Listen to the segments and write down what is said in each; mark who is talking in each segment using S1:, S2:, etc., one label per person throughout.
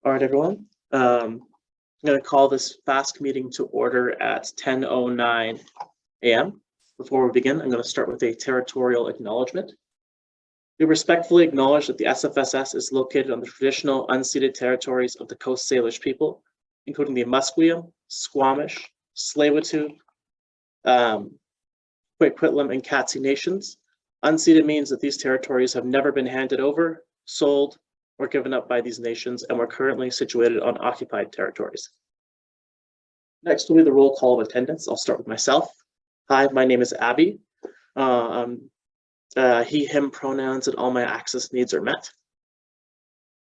S1: All right, everyone. I'm going to call this FAST meeting to order at 10:09 a.m. Before we begin, I'm going to start with a territorial acknowledgement. We respectfully acknowledge that the SFSS is located on the traditional unceded territories of the Coast Salish people, including the Musqueam, Squamish, Tsleil-Waututh, Coquitlam, and Katzie nations. Unceded means that these territories have never been handed over, sold, or given up by these nations, and we're currently situated on occupied territories. Next will be the roll call of attendance. I'll start with myself. Hi, my name is Abby. He, him pronouns, and all my access needs are met.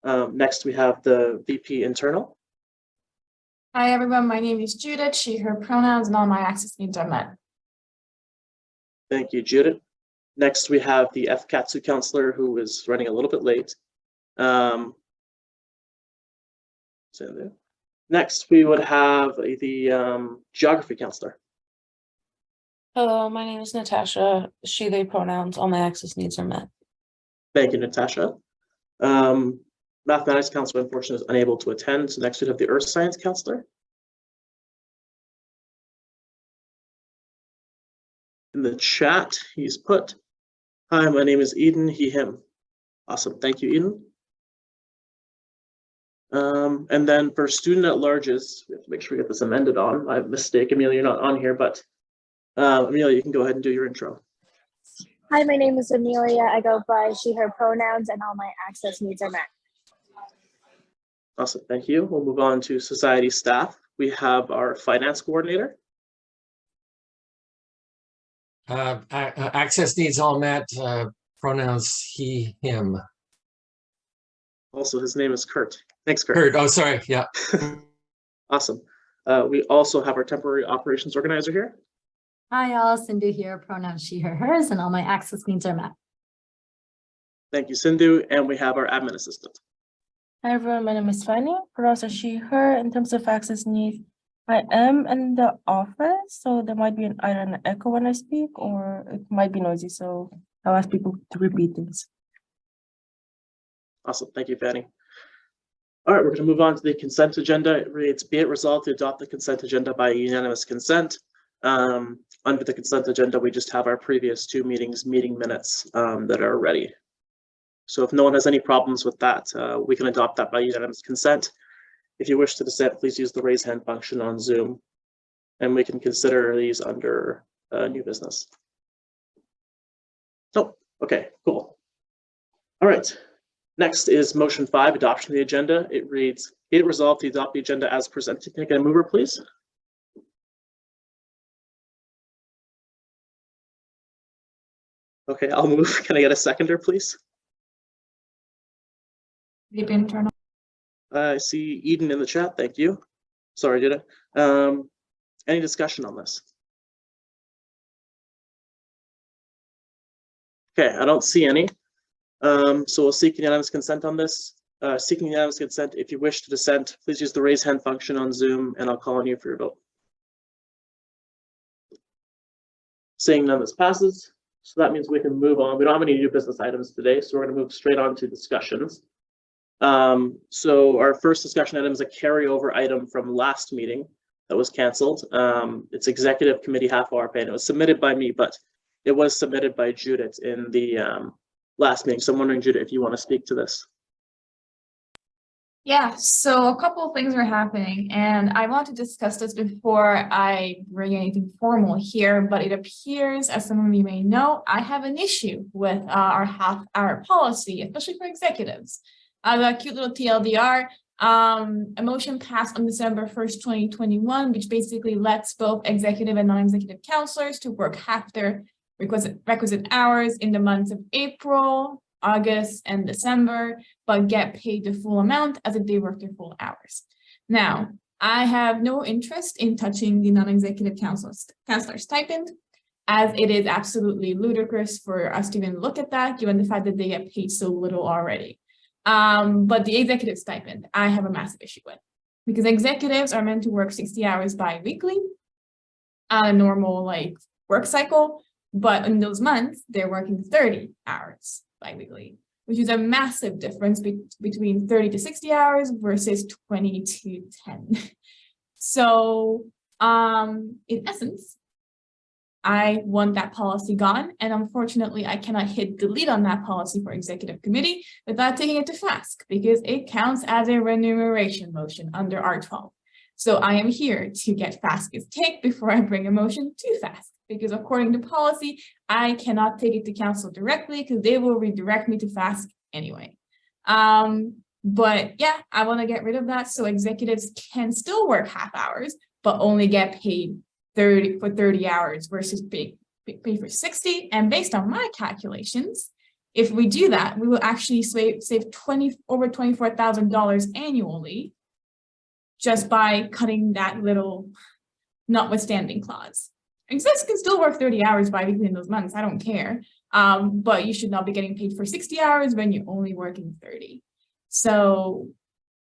S1: Next, we have the VP internal.
S2: Hi, everyone. My name is Judith. She, her pronouns, and all my access needs are met.
S1: Thank you, Judith. Next, we have the FCATSU counselor, who is running a little bit late. Next, we would have the geography counselor.
S3: Hello, my name is Natasha. She, they pronouns, all my access needs are met.
S1: Thank you, Natasha. Mathematics counselor, unfortunately, is unable to attend. So next we have the earth science counselor. In the chat, he's put, hi, my name is Eden, he, him. Awesome, thank you, Eden. And then for student at larges, we have to make sure we get this amended on. I have a mistake, Amelia, you're not on here, but Amelia, you can go ahead and do your intro.
S4: Hi, my name is Amelia. I go by she, her pronouns, and all my access needs are met.
S1: Awesome, thank you. We'll move on to society staff. We have our finance coordinator.
S5: Access needs all met, pronouns he, him.
S1: Also, his name is Kurt. Thanks, Kurt.
S5: Kurt, oh, sorry, yeah.
S1: Awesome. We also have our temporary operations organizer here.
S6: Hi, all. Sindhu here, pronouns she, her, hers, and all my access needs are met.
S1: Thank you, Sindhu. And we have our admin assistant.
S3: Hi, everyone. My name is Fanny. Pronouns are she, her. In terms of access needs, I am in the office, so there might be either an echo when I speak, or it might be noisy. So I'll ask people to repeat things.
S1: Awesome. Thank you, Fanny. All right, we're going to move on to the consent agenda. It reads, be it resolved to adopt the consent agenda by unanimous consent. Under the consent agenda, we just have our previous two meetings meeting minutes that are ready. So if no one has any problems with that, we can adopt that by unanimous consent. If you wish to dissent, please use the raise hand function on Zoom, and we can consider these under new business. Oh, okay, cool. All right. Next is motion 5, adoption of the agenda. It reads, be it resolved to adopt the agenda as presented. Can I get a mover, please? Okay, I'll move. Can I get a seconder, please?
S2: Deep internal.
S1: I see Eden in the chat. Thank you. Sorry, Judith. Any discussion on this? Okay, I don't see any. So we'll seek unanimous consent on this. Seeking unanimous consent, if you wish to dissent, please use the raise hand function on Zoom, and I'll call on you for your vote. Seeing none, this passes. So that means we can move on. We don't have any new business items today, so we're going to move straight on to discussions. So our first discussion item is a carryover item from last meeting that was canceled. It's executive committee half-hour pay, and it was submitted by me, but it was submitted by Judith in the last meeting. So I'm wondering, Judith, if you want to speak to this.
S2: Yeah, so a couple of things are happening, and I want to discuss this before I bring anything formal here, but it appears, as some of you may know, I have an issue with our half-hour policy, especially for executives. A cute little TLDR, a motion passed on December 1st, 2021, which basically lets both executive and non-executive counselors to work half their requisite hours in the months of April, August, and December, but get paid the full amount as if they work their full hours. Now, I have no interest in touching the non-executive counselor stipend, as it is absolutely ludicrous for us to even look at that, given the fact that they get paid so little already. But the executive stipend, I have a massive issue with, because executives are meant to work 60 hours bi-weekly on a normal work cycle, but in those months, they're working 30 hours bi-weekly, which is a massive difference between 30 to 60 hours versus 20 to 10. So in essence, I want that policy gone, and unfortunately, I cannot hit delete on that policy for executive committee without taking it to FASC because it counts as a remuneration motion under R12. So I am here to get FASC's take before I bring a motion to FASC, because according to policy, I cannot take it to council directly because they will redirect me to FASC anyway. But yeah, I want to get rid of that so executives can still work half hours, but only get paid 30 hours versus pay for 60. And based on my calculations, if we do that, we will actually save over $24,000 annually just by cutting that little notwithstanding clause. Executives can still work 30 hours bi-weekly in those months, I don't care. But you should not be getting paid for 60 hours when you're only working 30. So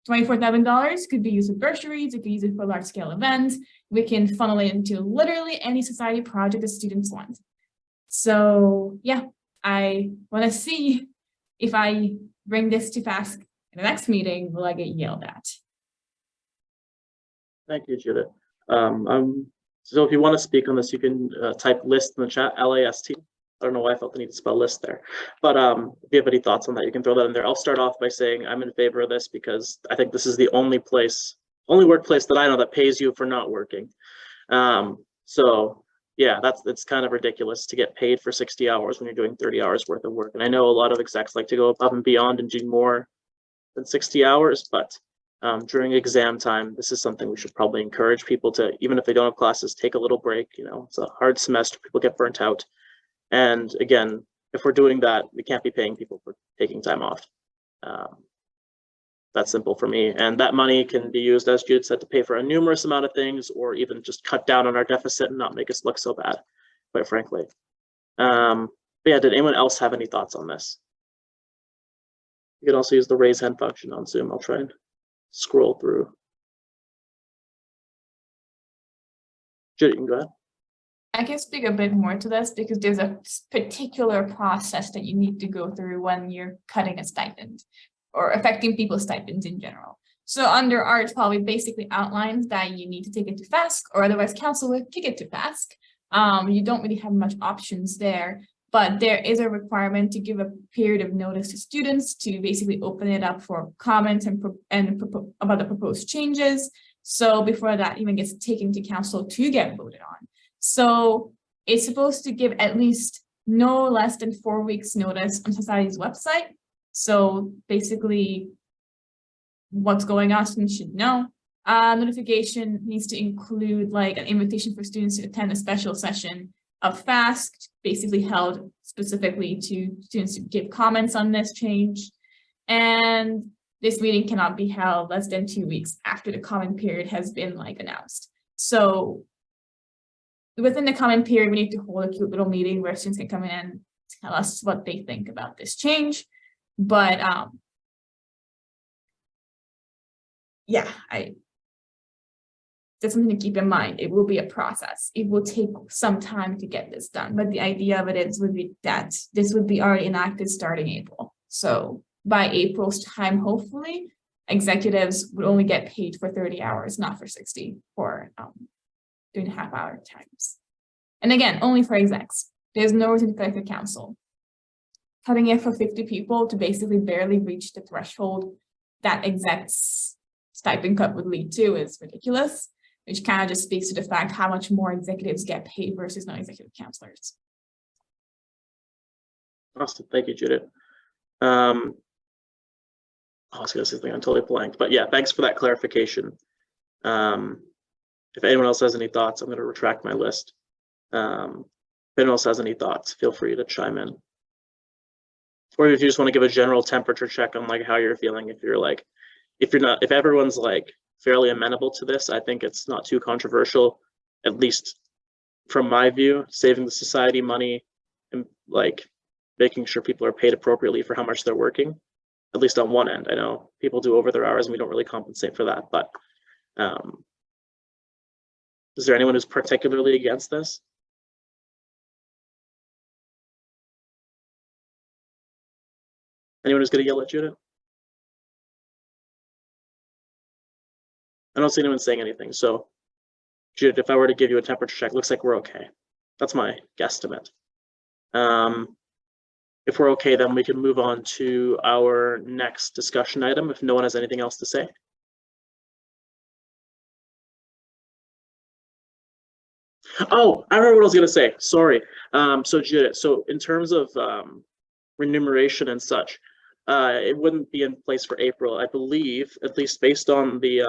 S2: $24,000 could be used for bursaries, it could be used for large scale events. We can funnel it into literally any society project that students want. So yeah, I want to see if I bring this to FASC in the next meeting, will I get yelled at?
S1: Thank you, Judith. So if you want to speak on this, you can type list in the chat, LAST. I don't know why I felt the need to spell list there, but if you have any thoughts on that, you can throw that in there. I'll start off by saying I'm in favor of this because I think this is the only workplace that I know that pays you for not working. So yeah, it's kind of ridiculous to get paid for 60 hours when you're doing 30 hours worth of work. And I know a lot of execs like to go above and beyond and do more than 60 hours, but during exam time, this is something we should probably encourage people to, even if they don't have classes, take a little break. You know, it's a hard semester, people get burnt out. And again, if we're doing that, we can't be paying people for taking time off. That's simple for me. And that money can be used, as Jude said, to pay for a numerous amount of things, or even just cut down on our deficit and not make us look so bad, quite frankly. But yeah, did anyone else have any thoughts on this? You can also use the raise hand function on Zoom. I'll try and scroll through. Jude, you can go ahead.
S2: I can speak a bit more to this because there's a particular process that you need to go through when you're cutting a stipend or affecting people's stipends in general. So under R12, it basically outlines that you need to take it to FASC, or otherwise council will kick it to FASC. You don't really have much options there, but there is a requirement to give a period of notice to students to basically open it up for comments and about the proposed changes. So before that even gets taken to council to get voted on. So it's supposed to give at least no less than 4 weeks notice on society's website. So basically what's going on, students should know. Notification needs to include like an invitation for students to attend a special session of FASC, basically held specifically to students to give comments on this change. And this meeting cannot be held less than 2 weeks after the comment period has been like announced. So within the comment period, we need to hold a cute little meeting where students can come in and tell us what they think about this change. But yeah, that's something to keep in mind. It will be a process. It will take some time to get this done. But the idea of it would be that this would be already enacted starting April. So by April's time, hopefully, executives would only get paid for 30 hours, not for 60 for 2.5 hour times. And again, only for execs. There's no reason to cut it for council. Cutting it for 50 people to basically barely reach the threshold that execs stipend cut would lead to is ridiculous, which kind of just speaks to the fact how much more executives get paid versus non-executive counselors.
S1: Awesome, thank you, Judith. I was gonna say something, I'm totally blanked, but yeah, thanks for that clarification. If anyone else has any thoughts, I'm gonna retract my list. If anyone else has any thoughts, feel free to chime in. Or if you just want to give a general temperature check on like how you're feeling, if everyone's like fairly amenable to this, I think it's not too controversial, at least from my view, saving the society money and like making sure people are paid appropriately for how much they're working, at least on one end. I know people do over their hours and we don't really compensate for that, but is there anyone who's particularly against this? Anyone who's going to yell at Judith? I don't see anyone saying anything. So, Judith, if I were to give you a temperature check, looks like we're okay. That's my guesstimate. If we're okay, then we can move on to our next discussion item if no one has anything else to say. Oh, I remember what I was going to say. Sorry. So Judith, so in terms of remuneration and such, it wouldn't be in place for April. I believe, at least based on the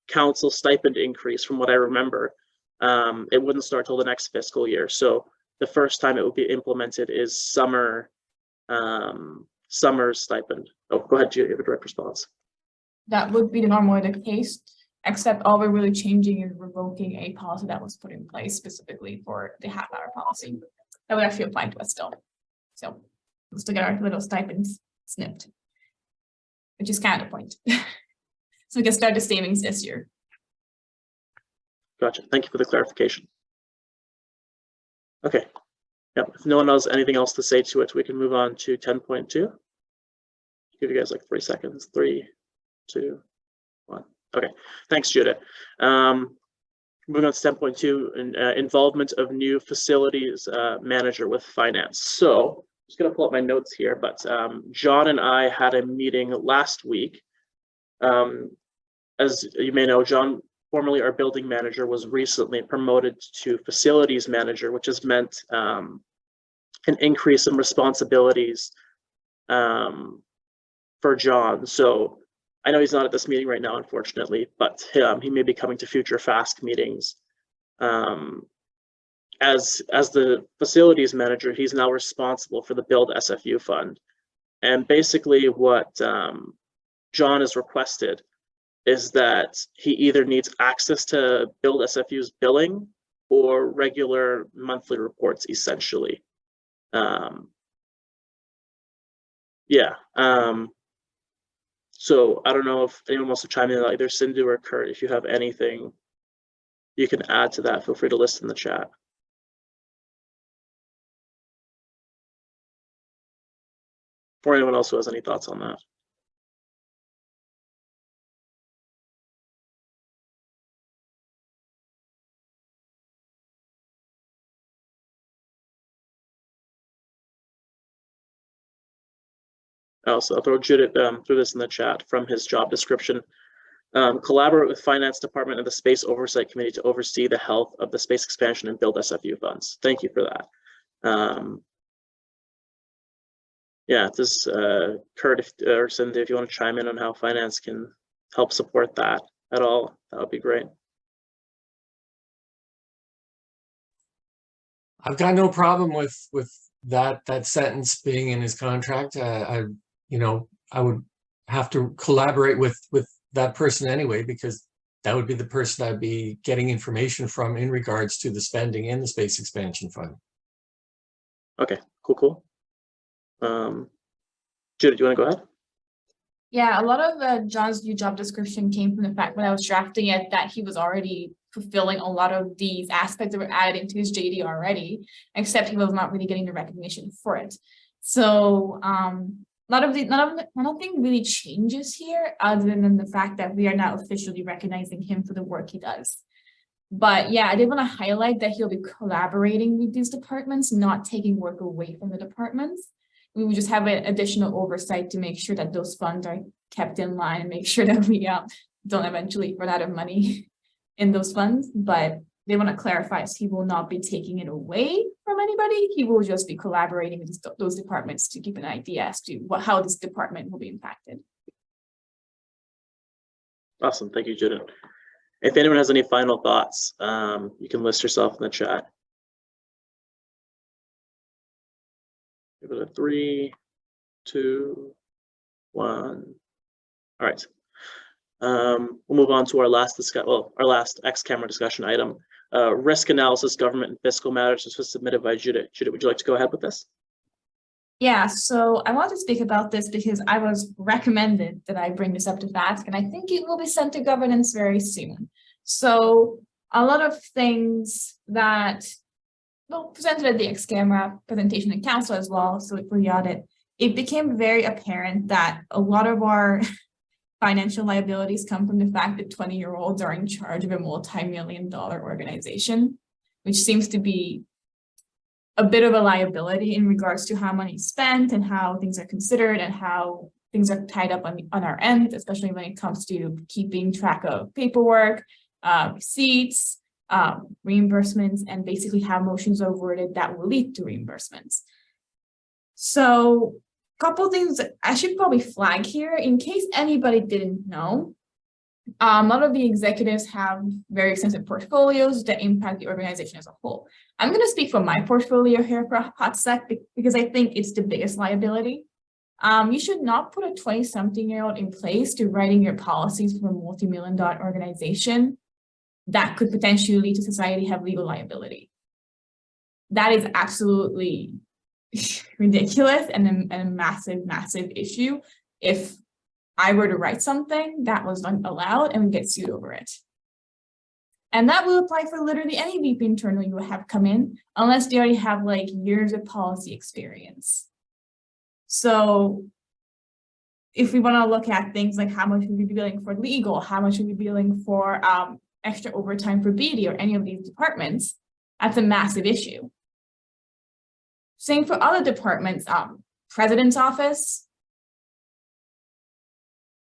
S1: council stipend increase from what I remember, it wouldn't start till the next fiscal year. So the first time it would be implemented is summer stipend. Oh, go ahead, Judith, you have a direct response.
S2: That would be normally the case, except all we're really changing is revoking a policy that was put in place specifically for the half-hour policy. That would actually apply to us still. So let's look at our little stipends snipped, which is kind of the point. So we can start the savings this year.
S1: Gotcha. Thank you for the clarification. Okay. Yep. If no one has anything else to say to it, we can move on to 10.2. Give you guys like 3 seconds. 3, 2, 1. Okay. Thanks, Judith. Moving on to 10.2, involvement of new facilities manager with finance. So I'm just going to pull up my notes here, but John and I had a meeting last week. As you may know, John, formerly our building manager, was recently promoted to facilities manager, which has meant an increase in responsibilities for John. So I know he's not at this meeting right now, unfortunately, but he may be coming to future FASC meetings. As the facilities manager, he's now responsible for the Build SFU fund. And basically what John has requested is that he either needs access to Build SFU's billing or regular monthly reports, essentially. So I don't know if anyone wants to chime in, either Sindhu or Kurt. If you have anything you can add to that, feel free to list in the chat. Or anyone else who has any thoughts on that. Also, I'll throw Judith through this in the chat from his job description. Collaborate with finance department and the space oversight committee to oversee the health of the space expansion and Build SFU funds. Thank you for that. Yeah, this Kurt or Cindy, if you want to chime in on how finance can help support that at all, that would be great.
S5: I've got no problem with that sentence being in his contract. I would have to collaborate with that person anyway, because that would be the person I'd be getting information from in regards to the spending in the space expansion fund.
S1: Okay, cool. Judith, do you want to go ahead?
S2: Yeah, a lot of John's new job description came from the fact when I was drafting it that he was already fulfilling a lot of these aspects that were added into his JD already, except he was not really getting the recognition for it. So nothing really changes here other than the fact that we are now officially recognizing him for the work he does. But yeah, I did want to highlight that he'll be collaborating with these departments, not taking work away from the departments. We will just have an additional oversight to make sure that those funds are kept in line and make sure that we don't eventually run out of money in those funds. But they want to clarify, so he will not be taking it away from anybody. He will just be collaborating with those departments to keep an idea as to how this department will be impacted.
S1: Awesome, thank you, Judith. If anyone has any final thoughts, you can list yourself in the chat. Give it a 3, 2, 1. All right. We'll move on to our last X-camera discussion item. Risk analysis, government and fiscal matters. This was submitted by Judith. Judith, would you like to go ahead with this?
S2: Yeah, so I want to speak about this because I was recommended that I bring this up to FASC, and I think it will be sent to governance very soon. So a lot of things that presented at the X-camera presentation in council as well, so for the audit, it became very apparent that a lot of our financial liabilities come from the fact that 20-year-olds are in charge of a multi-million-dollar organization, which seems to be a bit of a liability in regards to how money is spent and how things are considered and how things are tied up on our end, especially when it comes to keeping track of paperwork, receipts, reimbursements, and basically how motions are worded that will lead to reimbursements. So a couple things that I should probably flag here in case anybody didn't know. A lot of the executives have very extensive portfolios that impact the organization as a whole. I'm going to speak for my portfolio here for a hot sec because I think it's the biggest liability. You should not put a 20-something-year-old in place to writing your policies for a multi-million-dollar organization that could potentially lead to society have legal liability. That is absolutely ridiculous and a massive, massive issue if I were to write something that was not allowed and we get sued over it. And that will apply for literally any VP internal you have come in, unless they already have like years of policy experience. So if we want to look at things like how much we'd be billing for legal, how much we'd be billing for extra overtime for BD or any of these departments, that's a massive issue. Same for other departments, president's office.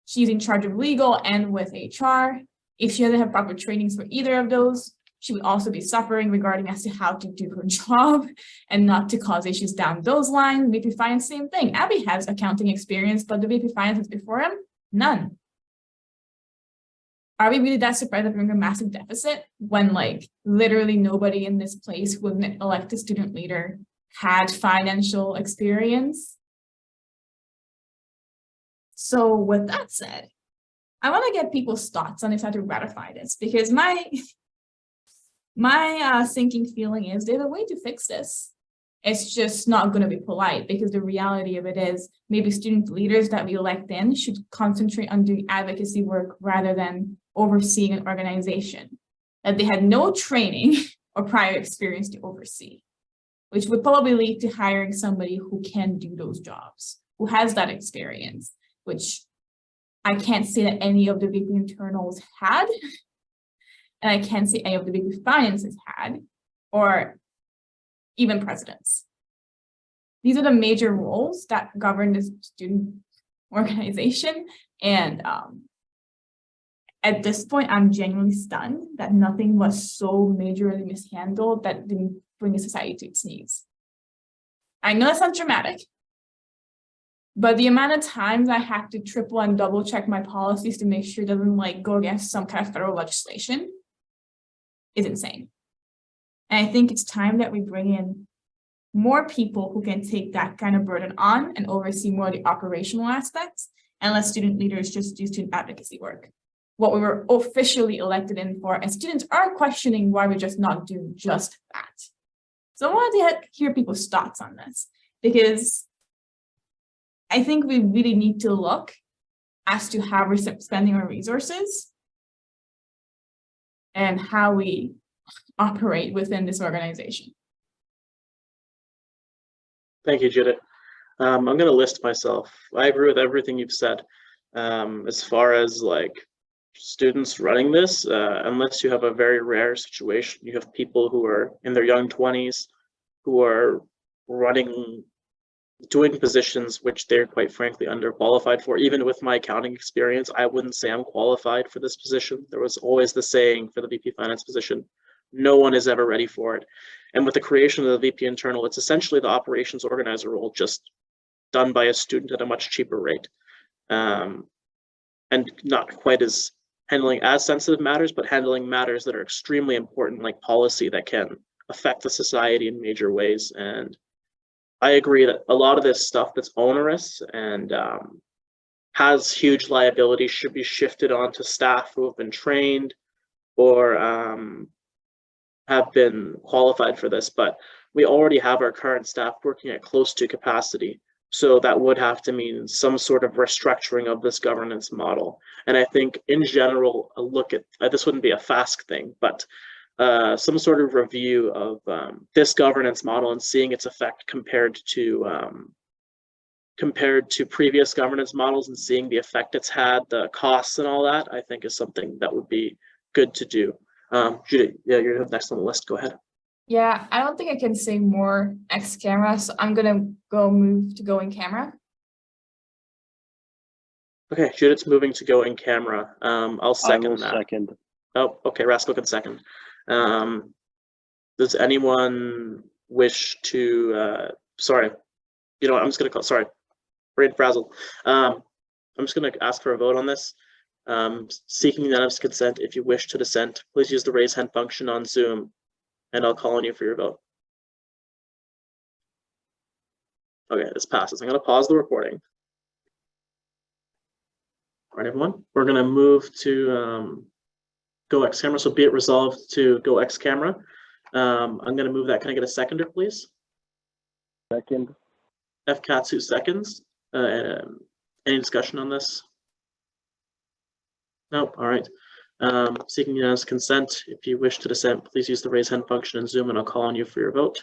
S2: She's in charge of legal and with HR. If she doesn't have proper trainings for either of those, she would also be suffering regarding as to how to do her job and not to cause issues down those lines. VP Finance, same thing. Abby has accounting experience, but the VP Finance before him, none. Are we really that surprised that we're in a massive deficit when like literally nobody in this place who was an elected student leader had financial experience? So with that said, I want to get people's thoughts on if how to ratify this, because my sinking feeling is there's a way to fix this. It's just not going to be polite, because the reality of it is maybe student leaders that we elect in should concentrate on doing advocacy work rather than overseeing an organization that they had no training or prior experience to oversee, which would probably lead to hiring somebody who can do those jobs, who has that experience, which I can't say that any of the VP internals had, and I can't say any of the VP finances had, or even presidents. These are the major roles that govern this student organization, and at this point, I'm genuinely stunned that nothing was so majorly mishandled that didn't bring the society to its knees. I know that's not dramatic, but the amount of times I have to triple and double check my policies to make sure it doesn't like go against some kind of federal legislation is insane. And I think it's time that we bring in more people who can take that kind of burden on and oversee more of the operational aspects, and let student leaders just do student advocacy work, what we were officially elected in for. And students are questioning why we're just not doing just that. So I wanted to hear people's thoughts on this, because I think we really need to look as to how we're spending our resources and how we operate within this organization.
S1: Thank you, Judith. I'm going to list myself. I agree with everything you've said. As far as like students running this, unless you have a very rare situation, you have people who are in their young 20s who are doing positions which they're quite frankly underqualified for. Even with my accounting experience, I wouldn't say I'm qualified for this position. There was always the saying for the VP Finance position, no one is ever ready for it. And with the creation of the VP Internal, it's essentially the operations organizer role, just done by a student at a much cheaper rate. And not quite as handling as sensitive matters, but handling matters that are extremely important, like policy that can affect the society in major ways. And I agree that a lot of this stuff that's onerous and has huge liability should be shifted onto staff who have been trained or have been qualified for this. But we already have our current staff working at close to capacity. So that would have to mean some sort of restructuring of this governance model. And I think in general, a look at, this wouldn't be a FASC thing, but some sort of review of this governance model and seeing its effect compared to compared to previous governance models and seeing the effect it's had, the costs and all that, I think is something that would be good to do. Judy, yeah, you're next on the list. Go ahead.
S2: Yeah, I don't think I can say more X camera, so I'm gonna move to go in camera.
S1: Okay, Judith's moving to go in camera. I'll second that.
S7: Second.
S1: Oh, okay, Rascal can second. Does anyone wish to, sorry, you know what, I'm just gonna call, sorry, brain frazzled. I'm just gonna ask for a vote on this. Seeking unanimous consent, if you wish to dissent, please use the raise hand function on Zoom, and I'll call on you for your vote. Okay, this passes. I'm gonna pause the recording. All right, everyone, we're gonna move to go X camera. So be it resolved to go X camera. I'm gonna move that. Can I get a seconder, please?
S7: Second.
S1: F Katsu seconds. Any discussion on this? Nope. All right. Seeking unanimous consent. If you wish to dissent, please use the raise hand function in Zoom, and I'll call on you for your vote.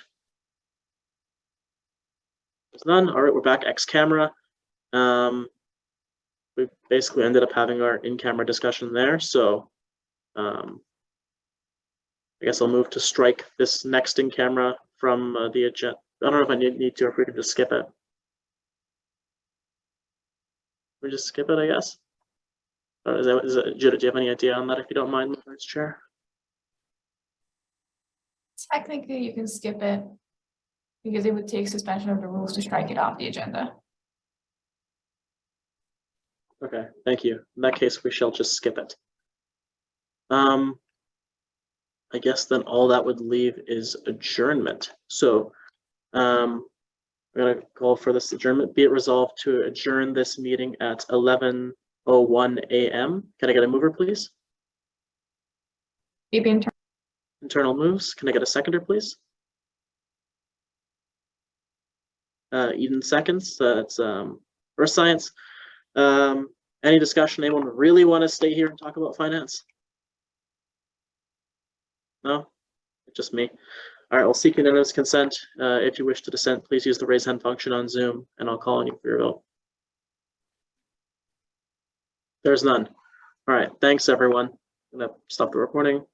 S1: There's none. All right, we're back X camera. We basically ended up having our in-camera discussion there. So I guess I'll move to strike this next in-camera from the agenda. I don't know if I need to, or if we can just skip it. We just skip it, I guess. Or is it, Judith, do you have any idea on that, if you don't mind, Vice Chair?
S2: Technically, you can skip it because it would take suspension of the rules to strike it off the agenda.
S1: Okay, thank you. In that case, we shall just skip it. I guess then all that would leave is adjournment. So I'm gonna call for this adjournment. Be it resolved to adjourn this meeting at 11:01 a.m. Can I get a mover, please?
S2: Maybe
S1: Internal moves. Can I get a seconder, please? Eden seconds. That's Earth Science. Any discussion? Anyone really want to stay here and talk about finance? No, just me. All right, I'll seek unanimous consent. If you wish to dissent, please use the raise hand function on Zoom, and I'll call on you for your vote. There's none. All right, thanks everyone. I'm gonna stop the recording.